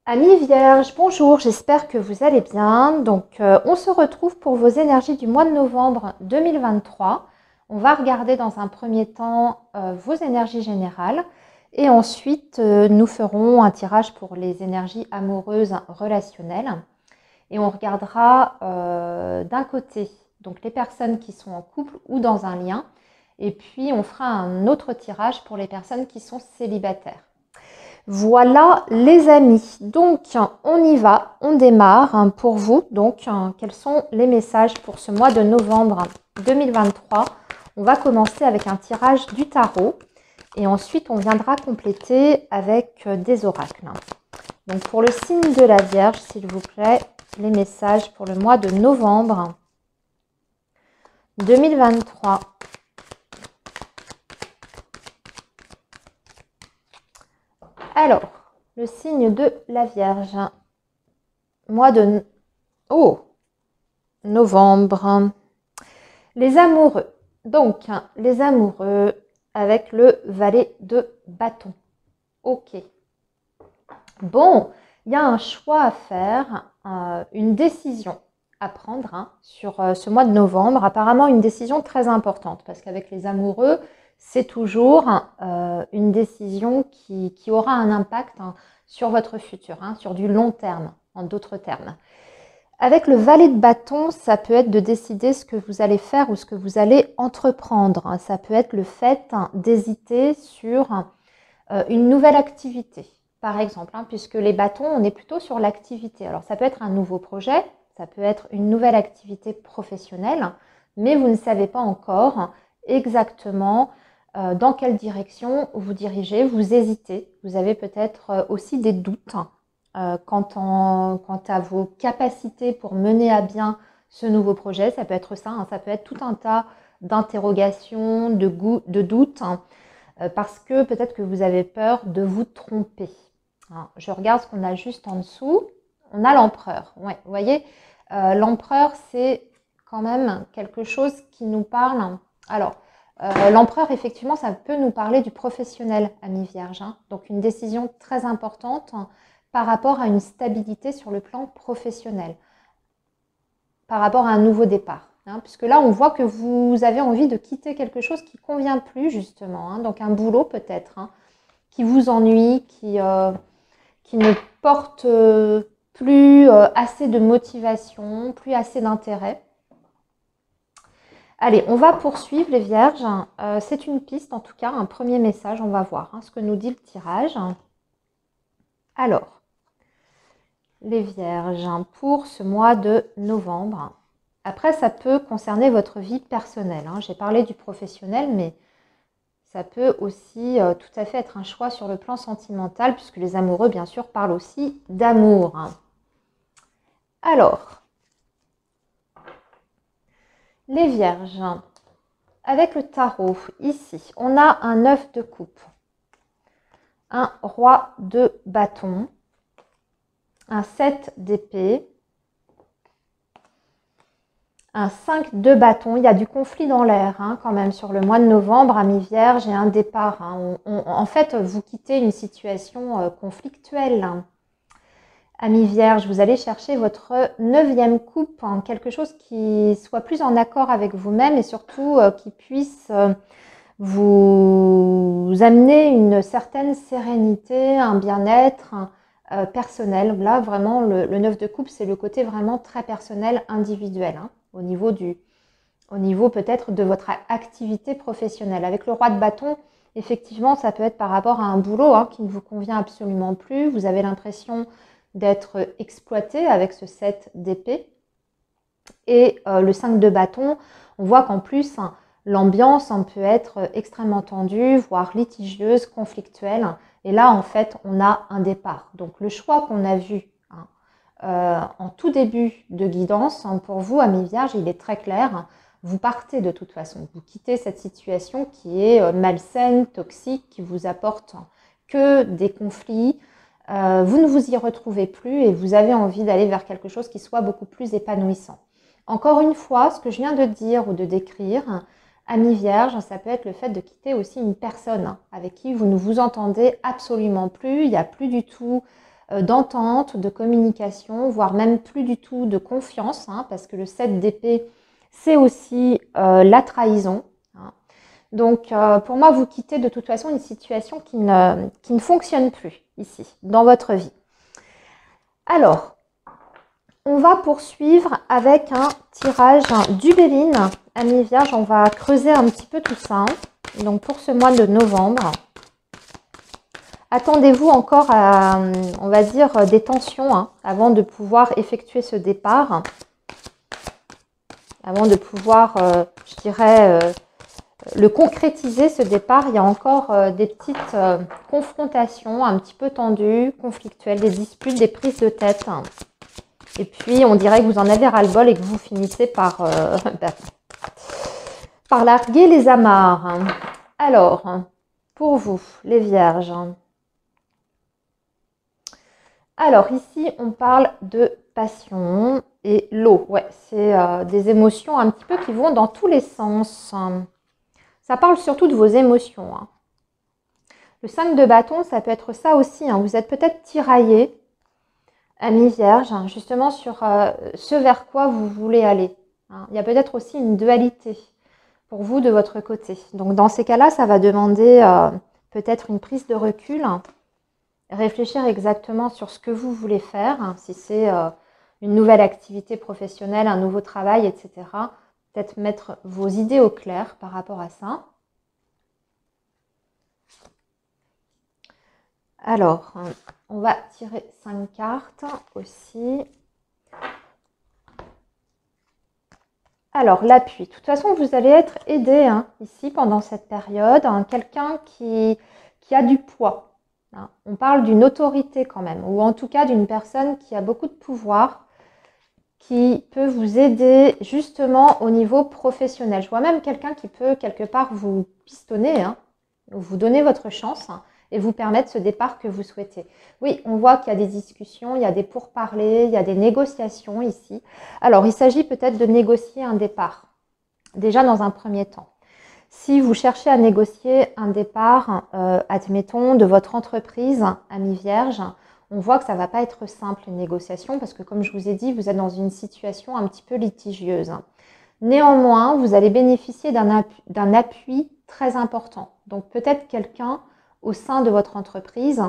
Amis Vierge, bonjour, j'espère que vous allez bien. On se retrouve pour vos énergies du mois de novembre 2023. On va regarder dans un premier temps vos énergies générales et ensuite nous ferons un tirage pour les énergies amoureuses relationnelles. Et on regardera d'un côté donc les personnes qui sont en couple ou dans un lien, et puis on fera un autre tirage pour les personnes qui sont célibataires. Voilà les amis, donc on y va, on démarre pour vous. Donc quels sont les messages pour ce mois de novembre 2023? On va commencer avec un tirage du tarot et ensuite on viendra compléter avec des oracles. Donc pour le signe de la Vierge, s'il vous plaît, les messages pour le mois de novembre 2023. Alors, le signe de la Vierge, mois de novembre. Les amoureux. Donc, les amoureux avec le valet de bâton. Ok. Bon, il y a un choix à faire, une décision à prendre sur ce mois de novembre. Apparemment, une décision très importante parce qu'avec les amoureux, c'est toujours une décision qui aura un impact sur votre futur, sur du long terme, en d'autres termes. Avec le valet de bâton, ça peut être de décider ce que vous allez faire ou ce que vous allez entreprendre. Ça peut être le fait d'hésiter sur une nouvelle activité, par exemple, puisque les bâtons, on est plutôt sur l'activité. Alors, ça peut être un nouveau projet, ça peut être une nouvelle activité professionnelle, mais vous ne savez pas encore exactement dans quelle direction vous dirigez, vous hésitez, vous avez peut-être aussi des doutes quant à vos capacités pour mener à bien ce nouveau projet. Ça peut être ça, ça peut être tout un tas d'interrogations, de doutes, parce que peut-être que vous avez peur de vous tromper. Je regarde ce qu'on a juste en dessous. On a l'empereur. Ouais, vous voyez, l'empereur, c'est quand même quelque chose qui nous parle. Alors, l'empereur, effectivement, ça peut nous parler du professionnel, ami Vierge. Donc, une décision très importante par rapport à une stabilité sur le plan professionnel, par rapport à un nouveau départ. Puisque là, on voit que vous avez envie de quitter quelque chose qui ne convient plus, justement. Donc, un boulot peut-être, qui vous ennuie, qui ne porte plus assez de motivation, plus assez d'intérêt. Allez, on va poursuivre les Vierges. C'est une piste, en tout cas, un premier message. On va voir ce que nous dit le tirage. Alors, les Vierges, pour ce mois de novembre. Après, ça peut concerner votre vie personnelle. J'ai parlé du professionnel, mais ça peut aussi tout à fait être un choix sur le plan sentimental, puisque les amoureux, bien sûr, parlent aussi d'amour. Alors, les Vierges, avec le tarot, ici, on a un 9 de coupe, un roi de bâton, un 7 d'épée, un 5 de bâton. Il y a du conflit dans l'air quand même sur le mois de novembre, ami Vierge, et un départ. En fait, vous quittez une situation conflictuelle. Ami Vierge, vous allez chercher votre 9e coupe, quelque chose qui soit plus en accord avec vous-même et surtout qui puisse vous amener une certaine sérénité, un bien-être personnel. Là, vraiment, le 9 de coupe, c'est le côté vraiment très personnel, individuel, au niveau peut-être de votre activité professionnelle. Avec le roi de bâton, effectivement, ça peut être par rapport à un boulot qui ne vous convient absolument plus. Vous avez l'impression d'être exploité avec ce 7 d'épée. Et le 5 de bâton, on voit qu'en plus, l'ambiance peut être extrêmement tendue, voire litigieuse, conflictuelle. Et là, en fait, on a un départ. Donc, le choix qu'on a vu en tout début de guidance, pour vous, amis Vierges, il est très clair. Vous partez de toute façon. Vous quittez cette situation qui est malsaine, toxique, qui vous apporte que des conflits. Vous ne vous y retrouvez plus et vous avez envie d'aller vers quelque chose qui soit beaucoup plus épanouissant. Encore une fois, ce que je viens de dire ou de décrire, ami Vierge, ça peut être le fait de quitter aussi une personne avec qui vous ne vous entendez absolument plus. Il n'y a plus du tout d'entente, de communication, voire même plus du tout de confiance, hein, parce que le 7 d'épée, c'est aussi la trahison. Hein. Donc, pour moi, vous quittez de toute façon une situation qui ne fonctionne plus ici, dans votre vie. Alors, on va poursuivre avec un tirage du Béline. Amis Vierge, on va creuser un petit peu tout ça. Hein. Donc, pour ce mois de novembre, attendez-vous encore à, on va dire, des tensions hein, avant de pouvoir effectuer ce départ. Avant de pouvoir, je dirais, le concrétiser, ce départ, il y a encore des petites confrontations un petit peu tendues, conflictuelles, des disputes, des prises de tête. Et puis, on dirait que vous en avez ras-le-bol et que vous finissez par, par larguer les amarres. Alors, pour vous, les Vierges. Alors, ici, on parle de passion et l'eau. Ouais, c'est des émotions un petit peu qui vont dans tous les sens. Ça parle surtout de vos émotions. Hein. Le 5 de bâton, ça peut être ça aussi. Hein. Vous êtes peut-être tiraillé, amis Vierge, justement sur ce vers quoi vous voulez aller. Hein. Il y a peut-être aussi une dualité pour vous de votre côté. Donc dans ces cas-là, ça va demander peut-être une prise de recul, réfléchir exactement sur ce que vous voulez faire, hein, si c'est une nouvelle activité professionnelle, un nouveau travail, etc. Peut-être mettre vos idées au clair par rapport à ça. Alors, on va tirer 5 cartes aussi. Alors, l'appui. De toute façon, vous allez être aidé hein, ici pendant cette période. Hein, quelqu'un qui a du poids. Hein. On parle d'une autorité quand même, ou en tout cas d'une personne qui a beaucoup de pouvoir, qui peut vous aider justement au niveau professionnel. Je vois même quelqu'un qui peut quelque part vous pistonner, hein, vous donner votre chance hein, et vous permettre ce départ que vous souhaitez. Oui, on voit qu'il y a des discussions, il y a des pourparlers, il y a des négociations ici. Alors, il s'agit peut-être de négocier un départ, déjà dans un premier temps. Si vous cherchez à négocier un départ, admettons, de votre entreprise, amis Vierge, on voit que ça ne va pas être simple les négociations parce que comme je vous ai dit, vous êtes dans une situation un petit peu litigieuse. Néanmoins, vous allez bénéficier d'un appui très important. Donc peut-être quelqu'un au sein de votre entreprise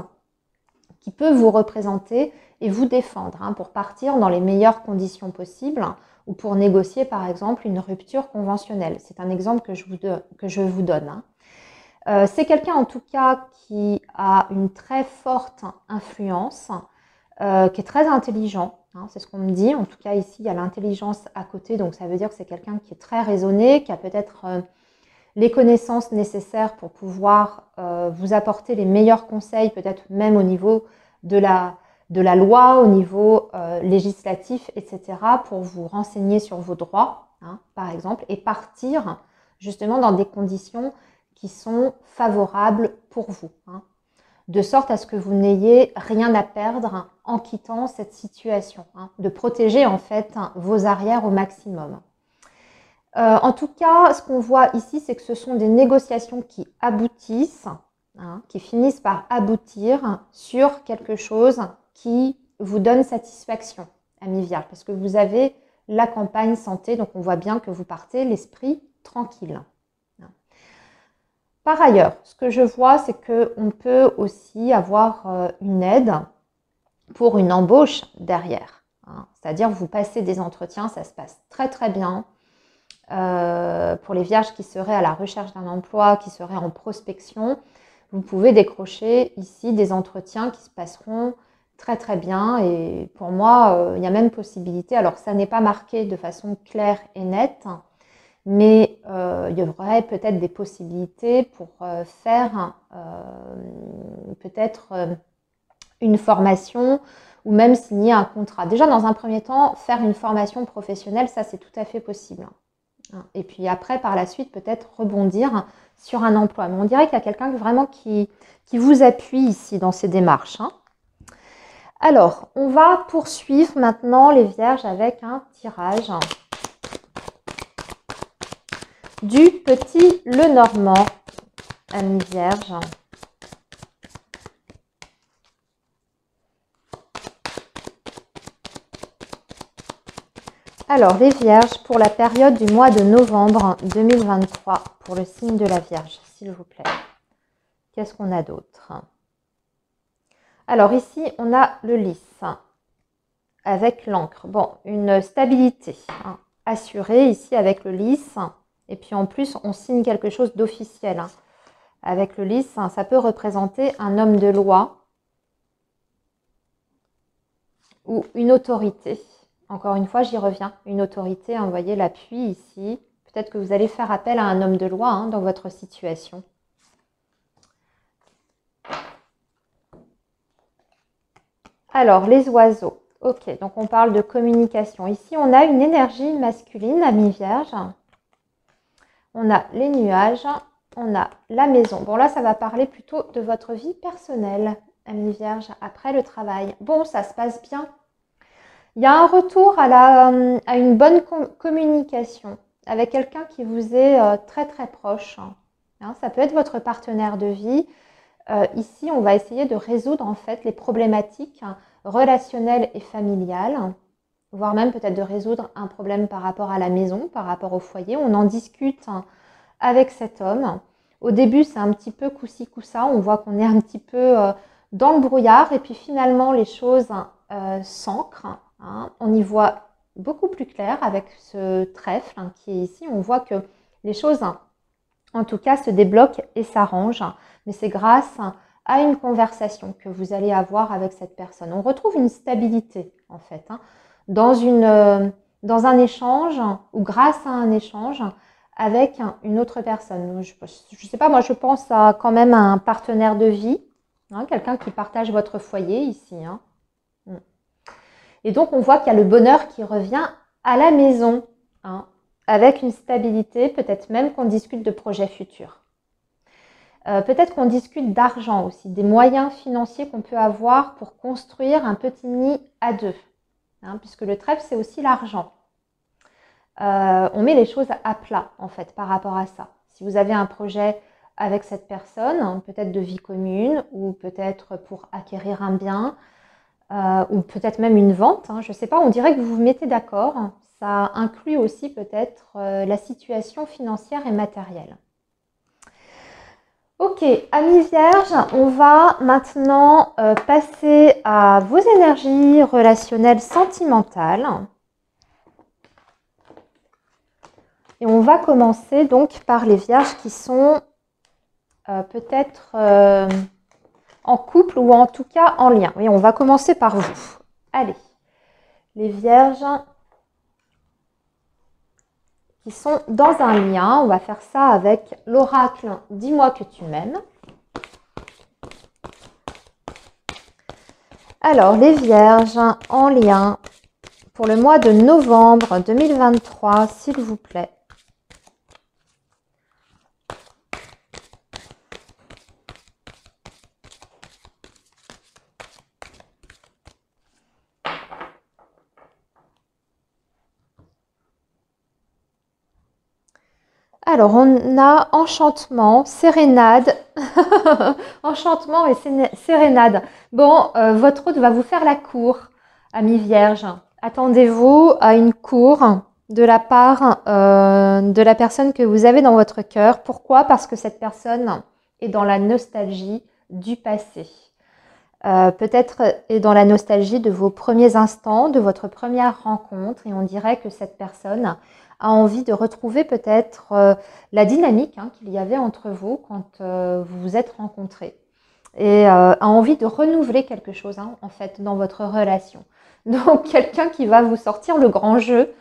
qui peut vous représenter et vous défendre hein, pour partir dans les meilleures conditions possibles ou pour négocier par exemple une rupture conventionnelle. C'est un exemple que je vous donne. Hein. C'est quelqu'un en tout cas qui a une très forte influence, qui est très intelligent, hein, c'est ce qu'on me dit. En tout cas ici il y a l'intelligence à côté, donc ça veut dire que c'est quelqu'un qui est très raisonné, qui a peut-être les connaissances nécessaires pour pouvoir vous apporter les meilleurs conseils, peut-être même au niveau de la loi, au niveau législatif, etc., pour vous renseigner sur vos droits, hein, par exemple, et partir justement dans des conditions qui sont favorables pour vous, hein, de sorte à ce que vous n'ayez rien à perdre en quittant cette situation, hein, de protéger en fait vos arrières au maximum. En tout cas, ce qu'on voit ici, c'est que ce sont des négociations qui aboutissent, hein, qui finissent par aboutir sur quelque chose qui vous donne satisfaction, amis Vierge, parce que vous avez la campagne santé, donc on voit bien que vous partez l'esprit tranquille. Par ailleurs, ce que je vois, c'est qu'on peut aussi avoir une aide pour une embauche derrière. Hein. C'est-à-dire, vous passez des entretiens, ça se passe très très bien. Pour les vierges qui seraient à la recherche d'un emploi, qui seraient en prospection, vous pouvez décrocher ici des entretiens qui se passeront très très bien et pour moi il y a même possibilité, alors ça n'est pas marqué de façon claire et nette, mais il y aurait peut-être des possibilités pour faire peut-être une formation ou même signer un contrat. Déjà dans un premier temps, faire une formation professionnelle, ça c'est tout à fait possible. Et puis après, par la suite, peut-être rebondir sur un emploi. Mais on dirait qu'il y a quelqu'un vraiment qui vous appuie ici dans ces démarches. Hein. Alors, on va poursuivre maintenant les Vierges avec un tirage du petit Lenormand, amis Vierges. Alors, les Vierges, pour la période du mois de novembre 2023, pour le signe de la Vierge, s'il vous plaît. Qu'est-ce qu'on a d'autre? Alors, ici, on a le lys avec l'encre. Bon, une stabilité assurée ici avec le lys. Et puis, en plus, on signe quelque chose d'officiel. Avec le lys, ça peut représenter un homme de loi ou une autorité. Encore une fois, j'y reviens. Une autorité, vous voyez l'appui ici. Peut-être que vous allez faire appel à un homme de loi dans votre situation. Alors, les oiseaux. Ok, donc on parle de communication. Ici, on a une énergie masculine, ami Vierge. On a les nuages. On a la maison. Bon, là, ça va parler plutôt de votre vie personnelle, ami Vierge, après le travail. Bon, ça se passe bien. Il y a un retour à une bonne communication avec quelqu'un qui vous est très très proche. Ça peut être votre partenaire de vie. Ici, on va essayer de résoudre en fait les problématiques relationnelles et familiales, voire même peut-être de résoudre un problème par rapport à la maison, par rapport au foyer. On en discute avec cet homme. Au début, c'est un petit peu coup-ci, coup-ça. On voit qu'on est un petit peu dans le brouillard et puis finalement, les choses s'ancrent. On y voit beaucoup plus clair avec ce trèfle qui est ici. On voit que les choses, en tout cas, se débloquent et s'arrangent. Mais c'est grâce à une conversation que vous allez avoir avec cette personne. On retrouve une stabilité, en fait, dans un échange ou grâce à un échange avec une autre personne. Je ne sais pas, moi, je pense quand même à un partenaire de vie, quelqu'un qui partage votre foyer ici. Et donc, on voit qu'il y a le bonheur qui revient à la maison, avec une stabilité, peut-être même qu'on discute de projets futurs. Peut-être qu'on discute d'argent aussi, des moyens financiers qu'on peut avoir pour construire un petit nid à deux. Puisque le trèfle, c'est aussi l'argent. On met les choses à plat, en fait, par rapport à ça. Si vous avez un projet avec cette personne, peut-être de vie commune, ou peut-être pour acquérir un bien, ou peut-être même une vente, je ne sais pas, on dirait que vous vous mettez d'accord. Ça inclut aussi peut-être la situation financière et matérielle. Ok, amis vierges, on va maintenant passer à vos énergies relationnelles sentimentales. Et on va commencer donc par les vierges qui sont peut-être en couple ou en tout cas en lien. Oui, on va commencer par vous. Allez, les vierges qui sont dans un lien, on va faire ça avec l'oracle « Dis-moi que tu m'aimes ». Alors, les vierges en lien pour le mois de novembre 2023, s'il vous plaît. Alors, on a enchantement, sérénade, enchantement et sérénade. Bon, votre hôte va vous faire la cour, amis vierges. Attendez-vous à une cour de la part de la personne que vous avez dans votre cœur. Pourquoi? Parce que cette personne est dans la nostalgie du passé. Peut-être est dans la nostalgie de vos premiers instants, de votre première rencontre. Et on dirait que cette personne a envie de retrouver peut-être la dynamique qu'il y avait entre vous quand vous vous êtes rencontrés. Et a envie de renouveler quelque chose en fait dans votre relation. Donc quelqu'un qui va vous sortir le grand jeu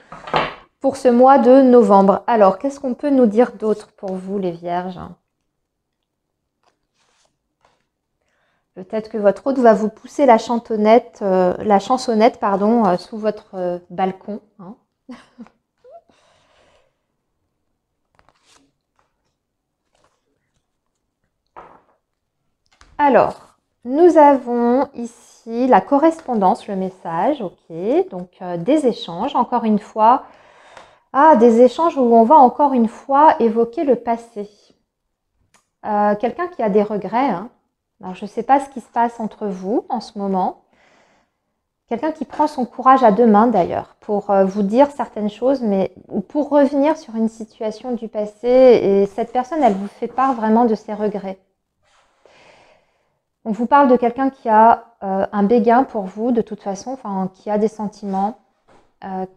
pour ce mois de novembre. Alors qu'est-ce qu'on peut nous dire d'autre pour vous les vierges? Peut-être que votre hôte va vous pousser la chansonnette sous votre balcon. Alors, nous avons ici la correspondance, le message, ok. Donc, des échanges, encore une fois. Des échanges où on va encore une fois évoquer le passé. Quelqu'un qui a des regrets. Alors, je ne sais pas ce qui se passe entre vous en ce moment. Quelqu'un qui prend son courage à deux mains d'ailleurs pour vous dire certaines choses, mais ou pour revenir sur une situation du passé. Et cette personne, elle vous fait part vraiment de ses regrets. On vous parle de quelqu'un qui a un béguin pour vous de toute façon, enfin qui a des sentiments,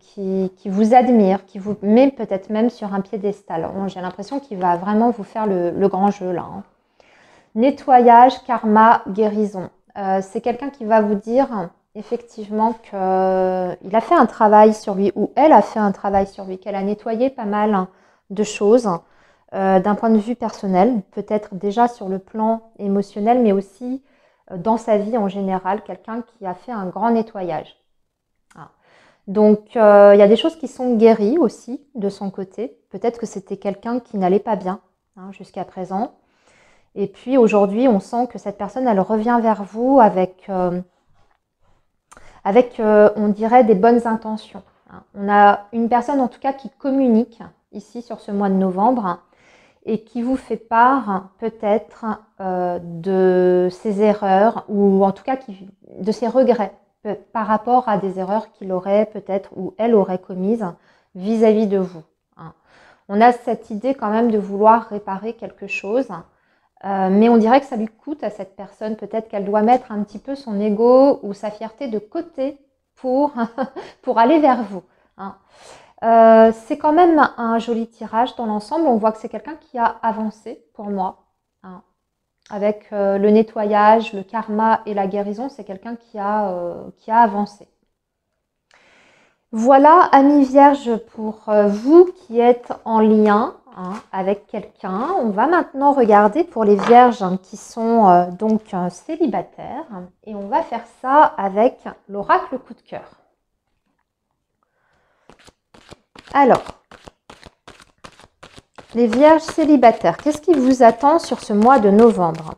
qui vous admire, qui vous met peut-être même sur un piédestal. J'ai l'impression qu'il va vraiment vous faire le grand jeu là. Hein. Nettoyage, karma, guérison. C'est quelqu'un qui va vous dire effectivement qu'il a fait un travail sur lui ou elle a fait un travail sur lui, qu'elle a nettoyé pas mal de choses d'un point de vue personnel, peut-être déjà sur le plan émotionnel, mais aussi dans sa vie en général, quelqu'un qui a fait un grand nettoyage. Ah. Donc, il y a des choses qui sont guéries aussi de son côté. Peut-être que c'était quelqu'un qui n'allait pas bien jusqu'à présent. Et puis aujourd'hui, on sent que cette personne, elle revient vers vous avec on dirait, des bonnes intentions. On a une personne en tout cas qui communique ici sur ce mois de novembre et qui vous fait part peut-être de ses erreurs ou en tout cas de ses regrets par rapport à des erreurs qu'il aurait peut-être ou elle aurait commises vis-à-vis de vous. On a cette idée quand même de vouloir réparer quelque chose. Mais on dirait que ça lui coûte à cette personne. Peut-être qu'elle doit mettre un petit peu son ego ou sa fierté de côté pour aller vers vous. C'est quand même un joli tirage dans l'ensemble. On voit que c'est quelqu'un qui a avancé pour moi. Avec le nettoyage, le karma et la guérison, c'est quelqu'un qui a avancé. Voilà, amis vierges, pour vous qui êtes en lien avec quelqu'un. On va maintenant regarder pour les vierges qui sont donc célibataires. Et on va faire ça avec l'oracle coup de cœur. Alors, les vierges célibataires, qu'est-ce qui vous attend sur ce mois de novembre ?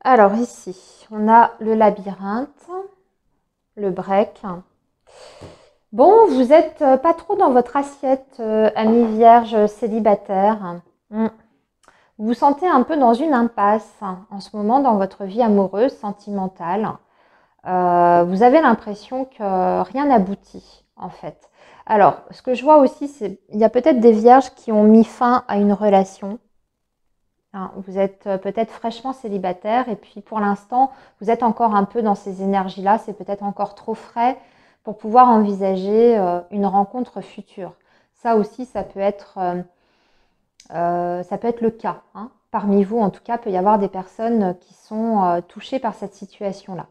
Alors ici, on a le labyrinthe, le break. Bon, vous n'êtes pas trop dans votre assiette, amis vierges célibataires. Vous vous sentez un peu dans une impasse en ce moment dans votre vie amoureuse, sentimentale. Vous avez l'impression que rien n'aboutit en fait. Alors, ce que je vois aussi, c'est qu'il y a peut-être des vierges qui ont mis fin à une relation. Vous êtes peut-être fraîchement célibataire et puis pour l'instant, vous êtes encore un peu dans ces énergies-là. C'est peut-être encore trop frais pour pouvoir envisager une rencontre future. Ça aussi, ça peut être le cas. Parmi vous, en tout cas, il peut y avoir des personnes qui sont touchées par cette situation-là.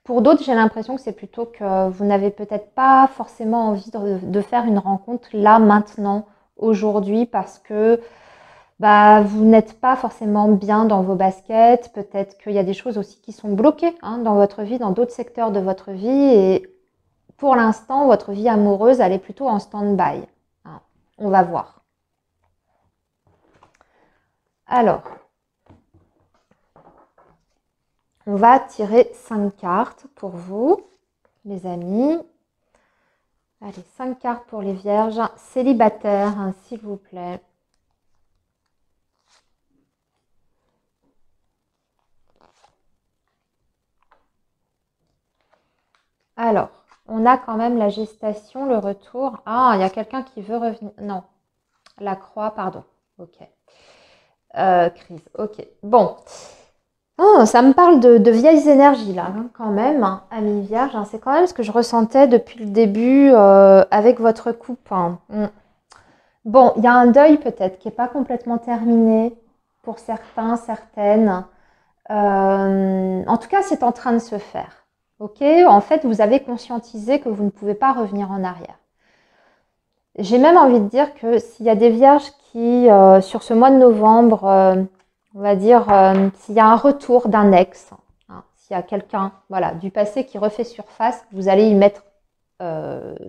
Pour d'autres, j'ai l'impression que c'est plutôt que vous n'avez peut-être pas forcément envie de faire une rencontre là, maintenant, aujourd'hui, parce que vous n'êtes pas forcément bien dans vos baskets. Peut-être qu'il y a des choses aussi qui sont bloquées dans votre vie, dans d'autres secteurs de votre vie. Et pour l'instant, votre vie amoureuse, elle est plutôt en stand-by. On va voir. Alors, on va tirer 5 cartes pour vous, les amis. Allez, 5 cartes pour les vierges célibataires, s'il vous plaît. Alors, on a quand même la gestation, le retour. Ah, il y a quelqu'un qui veut revenir. Non, la croix, pardon. Ok. Crise, ok. Bon. Oh, ça me parle de vieilles énergies là, quand même, amis vierges. C'est quand même ce que je ressentais depuis le début avec votre couple. Bon, il y a un deuil peut-être qui n'est pas complètement terminé pour certains, certaines. En tout cas, c'est en train de se faire. Ok, en fait, vous avez conscientisé que vous ne pouvez pas revenir en arrière. J'ai même envie de dire que s'il y a des vierges qui, sur ce mois de novembre, on va dire, s'il y a un retour d'un ex, s'il y a quelqu'un du passé qui refait surface, vous allez y mettre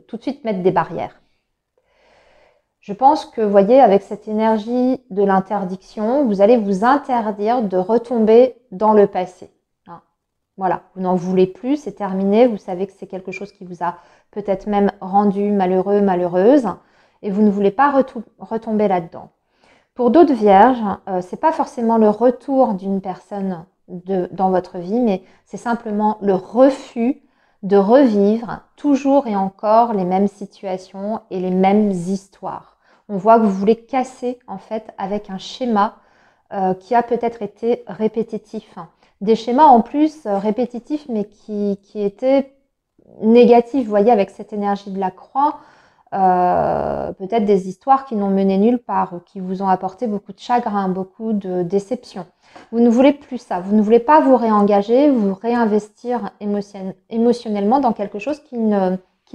tout de suite mettre des barrières. Je pense que, vous voyez, avec cette énergie de l'interdiction, vous allez vous interdire de retomber dans le passé. Voilà, vous n'en voulez plus, c'est terminé, vous savez que c'est quelque chose qui vous a peut-être même rendu malheureux, malheureuse, et vous ne voulez pas retomber là-dedans. Pour d'autres vierges, c'est pas forcément le retour d'une personne dans votre vie, mais c'est simplement le refus de revivre toujours et encore les mêmes situations et les mêmes histoires. On voit que vous voulez casser en fait avec un schéma qui a peut-être été répétitif. Des schémas en plus répétitifs, mais qui étaient négatifs, vous voyez, avec cette énergie de la croix, peut-être des histoires qui n'ont mené nulle part, ou qui vous ont apporté beaucoup de chagrin, beaucoup de déception. Vous ne voulez plus ça, vous ne voulez pas vous réengager, vous réinvestir émotionnellement dans quelque chose qui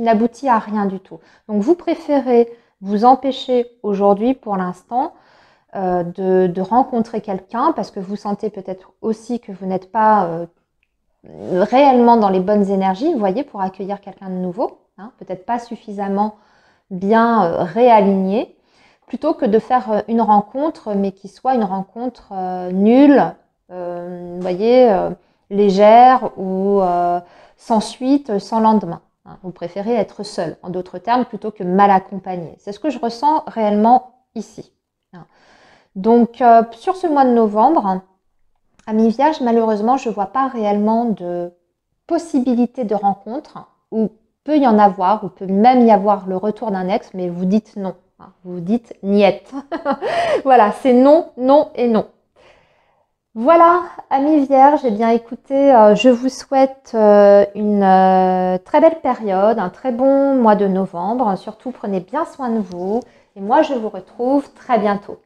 n'aboutit à rien du tout. Donc vous préférez vous empêcher aujourd'hui, pour l'instant, de rencontrer quelqu'un, parce que vous sentez peut-être aussi que vous n'êtes pas réellement dans les bonnes énergies, vous voyez, pour accueillir quelqu'un de nouveau, hein, peut-être pas suffisamment bien réaligné, plutôt que de faire une rencontre, mais qui soit une rencontre nulle, vous voyez, légère ou sans suite, sans lendemain. Hein. Vous préférez être seul, en d'autres termes, plutôt que mal accompagné. C'est ce que je ressens réellement ici. Hein. Donc, sur ce mois de novembre, amis vierges, malheureusement, je ne vois pas réellement de possibilité de rencontre, ou peut y en avoir, ou peut même y avoir le retour d'un ex, mais vous dites non. Hein, vous dites niette. Voilà, c'est non, non et non. Voilà, amis vierges, eh bien écoutez, je vous souhaite une très belle période, un très bon mois de novembre. Surtout, prenez bien soin de vous. Et moi, je vous retrouve très bientôt.